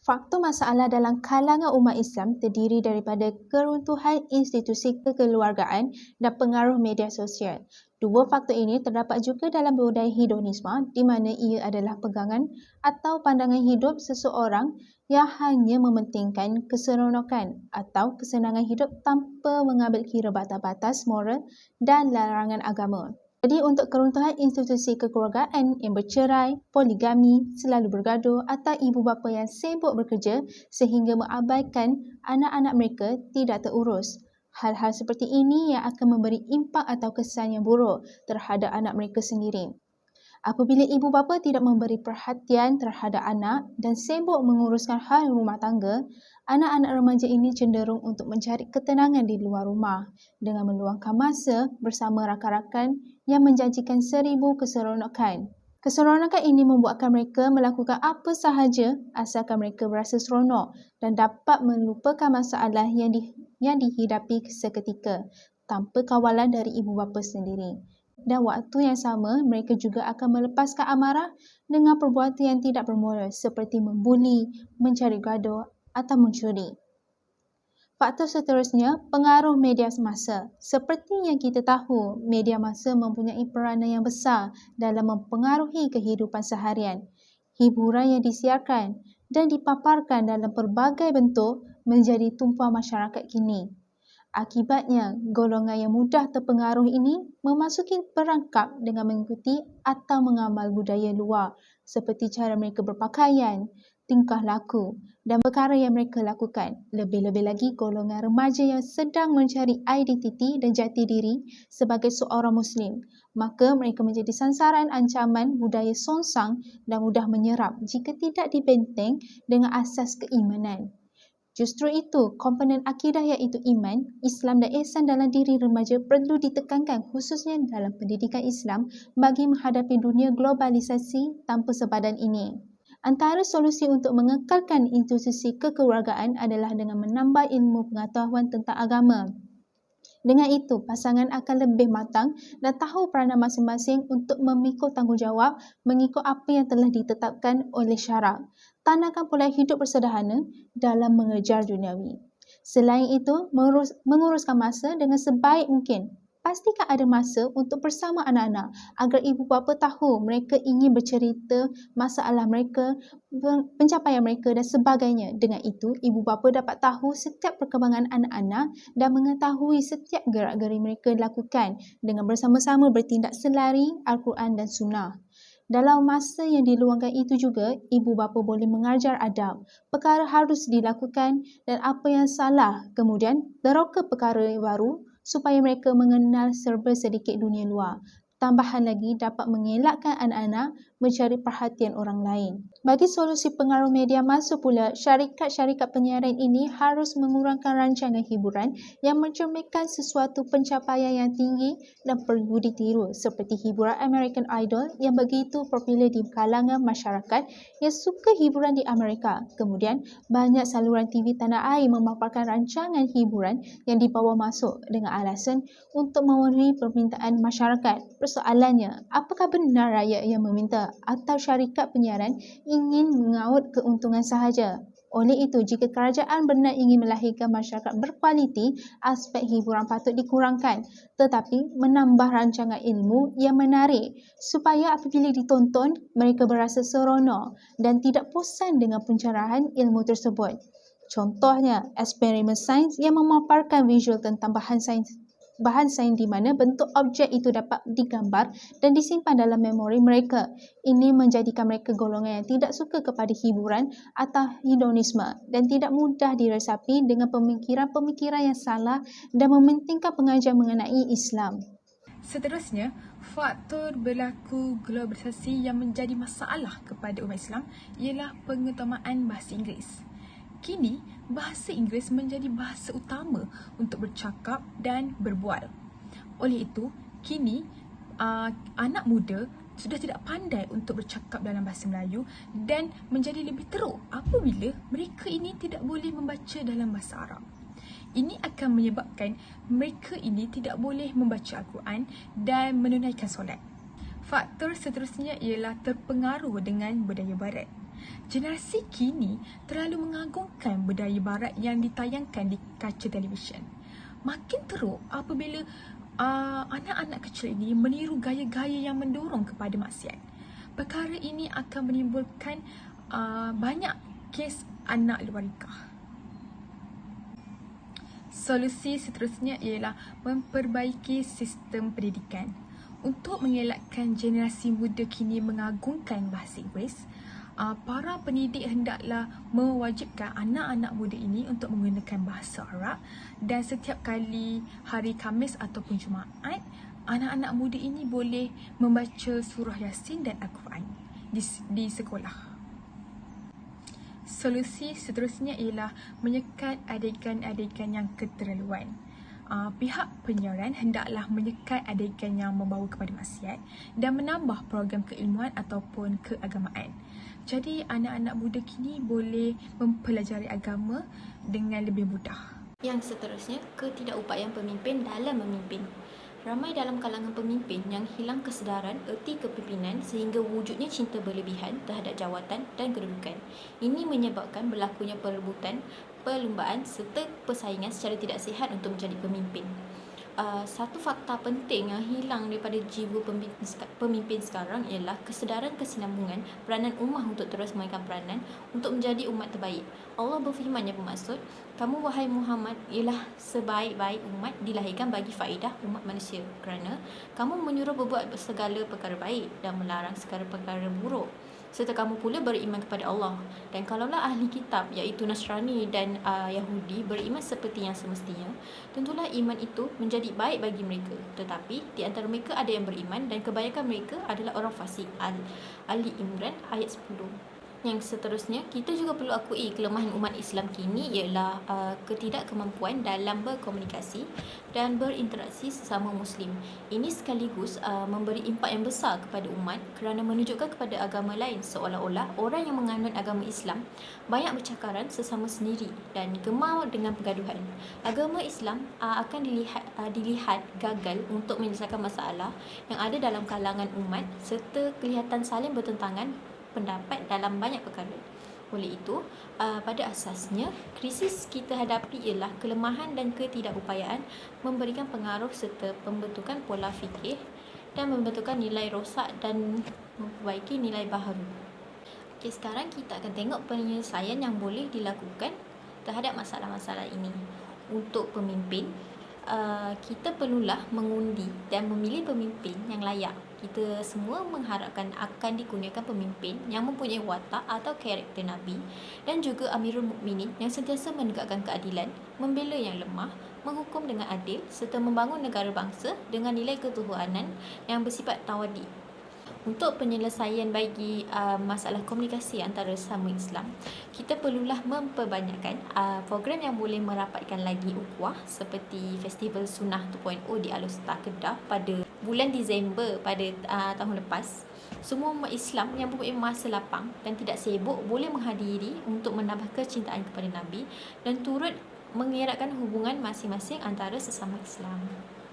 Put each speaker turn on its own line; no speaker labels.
Faktor masalah dalam kalangan umat Islam terdiri daripada keruntuhan institusi kekeluargaan dan pengaruh media sosial. Dua faktor ini terdapat juga dalam budaya hedonisme di mana ia adalah pegangan atau pandangan hidup seseorang yang hanya mementingkan keseronokan atau kesenangan hidup tanpa mengambil kira batas-batas moral dan larangan agama. Jadi untuk keruntuhan institusi kekeluargaan yang bercerai, poligami, selalu bergaduh atau ibu bapa yang sibuk bekerja sehingga mengabaikan anak-anak mereka tidak terurus. Hal-hal seperti ini yang akan memberi impak atau kesan yang buruk terhadap anak mereka sendiri. Apabila ibu bapa tidak memberi perhatian terhadap anak dan sibuk menguruskan hal rumah tangga, anak-anak remaja ini cenderung untuk mencari ketenangan di luar rumah dengan meluangkan masa bersama rakan-rakan yang menjanjikan 1000 keseronokan. Keseronokan ini membuatkan mereka melakukan apa sahaja asalkan mereka berasa seronok dan dapat melupakan masalah yang dihidapi seketika tanpa kawalan dari ibu bapa sendiri. Dan waktu yang sama, mereka juga akan melepaskan amarah dengan perbuatan yang tidak bermoral seperti membuli, mencari gaduh atau mencuri. Faktor seterusnya, pengaruh media massa. Seperti yang kita tahu, media massa mempunyai peranan yang besar dalam mempengaruhi kehidupan seharian. Hiburan yang disiarkan dan dipaparkan dalam pelbagai bentuk menjadi tumpuan masyarakat kini. Akibatnya, golongan yang mudah terpengaruh ini memasuki perangkap dengan mengikuti atau mengamal budaya luar seperti cara mereka berpakaian, tingkah laku dan perkara yang mereka lakukan. Lebih-lebih lagi golongan remaja yang sedang mencari identiti dan jati diri sebagai seorang Muslim. Maka mereka menjadi sansaran ancaman budaya songsang dan mudah menyerap jika tidak dibenteng dengan asas keimanan. Justru itu, komponen akidah iaitu iman, Islam dan ihsan dalam diri remaja perlu ditekankan khususnya dalam pendidikan Islam bagi menghadapi dunia globalisasi tanpa sepadan ini. Antara solusi untuk mengekalkan institusi kekeluargaan adalah dengan menambah ilmu pengetahuan tentang agama. Dengan itu, pasangan akan lebih matang dan tahu peranan masing-masing untuk memikul tanggungjawab mengikut apa yang telah ditetapkan oleh syarak. Tanamkan pola hidup bersederhana dalam mengejar duniawi. Selain itu, menguruskan masa dengan sebaik mungkin. Pastikan ada masa untuk bersama anak-anak agar ibu bapa tahu mereka ingin bercerita masalah mereka, pencapaian mereka dan sebagainya. Dengan itu, ibu bapa dapat tahu setiap perkembangan anak-anak dan mengetahui setiap gerak-geri mereka lakukan dengan bersama-sama bertindak selari Al-Quran dan Sunnah. Dalam masa yang diluangkan itu juga, ibu bapa boleh mengajar adab, perkara harus dilakukan dan apa yang salah, kemudian teroka perkara baru supaya mereka mengenal serba sedikit dunia luar. Tambahan lagi dapat mengelakkan anak-anak mencari perhatian orang lain. Bagi solusi pengaruh media massa pula, syarikat-syarikat penyiaran ini harus mengurangkan rancangan hiburan yang mencerminkan sesuatu pencapaian yang tinggi dan perlu ditiru seperti hiburan American Idol yang begitu popular di kalangan masyarakat yang suka hiburan di Amerika. Kemudian, banyak saluran TV tanah air memaparkan rancangan hiburan yang dibawa masuk dengan alasan untuk memenuhi permintaan masyarakat. Persoalannya, apakah benar rakyat yang meminta atau syarikat penyiaran ingin mengaut keuntungan sahaja? Oleh itu, jika kerajaan benar ingin melahirkan masyarakat berkualiti, aspek hiburan patut dikurangkan tetapi menambah rancangan ilmu yang menarik supaya apabila ditonton, mereka berasa seronok dan tidak bosan dengan pencerahan ilmu tersebut. Contohnya, eksperimen sains yang memaparkan visual tentang bahan sains di mana bentuk objek itu dapat digambar dan disimpan dalam memori mereka. Ini menjadikan mereka golongan yang tidak suka kepada hiburan atau hedonisme dan tidak mudah diresapi dengan pemikiran-pemikiran yang salah dan mementingkan pengajian mengenai Islam.
Seterusnya, faktor berlaku globalisasi yang menjadi masalah kepada umat Islam ialah pengutamaan bahasa Inggeris. Kini, bahasa Inggeris menjadi bahasa utama untuk bercakap dan berbual. Oleh itu, kini anak muda sudah tidak pandai untuk bercakap dalam bahasa Melayu dan menjadi lebih teruk apabila mereka ini tidak boleh membaca dalam bahasa Arab. Ini akan menyebabkan mereka ini tidak boleh membaca Al-Quran dan menunaikan solat. Faktor seterusnya ialah terpengaruh dengan budaya barat. Generasi kini terlalu mengagungkan budaya barat yang ditayangkan di kaca televisyen. Makin teruk apabila anak-anak kecil ini meniru gaya-gaya yang mendorong kepada maksiat. Perkara ini akan menimbulkan banyak kes anak luar nikah. Solusi seterusnya ialah memperbaiki sistem pendidikan. Untuk mengelakkan generasi muda kini mengagungkan bahasa Inggeris, para pendidik hendaklah mewajibkan anak-anak muda ini untuk menggunakan bahasa Arab, dan setiap kali hari Khamis ataupun Jumaat, anak-anak muda ini boleh membaca surah Yasin dan Al-Quran di sekolah. Solusi seterusnya ialah menyekat adegan-adegan yang keterlaluan. Pihak penyiaran hendaklah menyekat adegan yang membawa kepada maksiat dan menambah program keilmuan ataupun keagamaan. Jadi anak-anak muda kini boleh mempelajari agama dengan lebih mudah.
Yang seterusnya, ketidakupayaan pemimpin dalam memimpin. Ramai dalam kalangan pemimpin yang hilang kesedaran erti kepimpinan sehingga wujudnya cinta berlebihan terhadap jawatan dan kedudukan. Ini menyebabkan berlakunya perebutan, perlumbaan serta persaingan secara tidak sihat untuk menjadi pemimpin. Satu fakta penting yang hilang daripada jiwa pemimpin sekarang ialah kesedaran kesinambungan peranan ummah untuk terus memainkan peranan untuk menjadi umat terbaik. Allah berfirman yang bermaksud, "Kamu wahai Muhammad ialah sebaik-baik umat dilahirkan bagi faedah umat manusia, kerana kamu menyuruh berbuat segala perkara baik dan melarang segala perkara buruk. Serta kamu pula beriman kepada Allah. Dan kalaulah ahli kitab iaitu Nasrani dan Yahudi beriman seperti yang semestinya, tentulah iman itu menjadi baik bagi mereka. Tetapi di antara mereka ada yang beriman dan kebanyakan mereka adalah orang fasik." Ali Imran ayat 10. Yang seterusnya, kita juga perlu akui kelemahan umat Islam kini ialah ketidakkemampuan dalam berkomunikasi dan berinteraksi sesama Muslim. Ini sekaligus memberi impak yang besar kepada umat kerana menunjukkan kepada agama lain seolah-olah orang yang menganut agama Islam banyak bercakaran sesama sendiri dan gemar dengan pergaduhan. Agama Islam akan dilihat gagal untuk menyelesaikan masalah yang ada dalam kalangan umat serta kelihatan saling bertentangan pendapat dalam banyak perkara. Oleh itu, pada asasnya, krisis kita hadapi ialah kelemahan dan ketidakupayaan memberikan pengaruh serta pembentukan pola fikir dan membentukkan nilai rosak dan memperbaiki nilai baharu. Okey, sekarang kita akan tengok penyelesaian yang boleh dilakukan terhadap masalah-masalah ini. Untuk pemimpin, kita perlulah mengundi dan memilih pemimpin yang layak. Kita semua mengharapkan akan dikurniakan pemimpin yang mempunyai watak atau karakter Nabi dan juga Amirul Mukminin yang sentiasa menegakkan keadilan, membela yang lemah, menghukum dengan adil serta membangun negara bangsa dengan nilai ketuhanan yang bersifat tawadi. Untuk penyelesaian bagi masalah komunikasi antara sesama Islam, kita perlulah memperbanyakkan program yang boleh merapatkan lagi ukhuwah seperti Festival Sunnah 2.0 di Al-Ustaz Kedah pada bulan Disember pada tahun lepas. Semua umat Islam yang mempunyai masa lapang dan tidak sibuk boleh menghadiri untuk menambah kecintaan kepada Nabi dan turut mengeratkan hubungan masing-masing antara sesama Islam.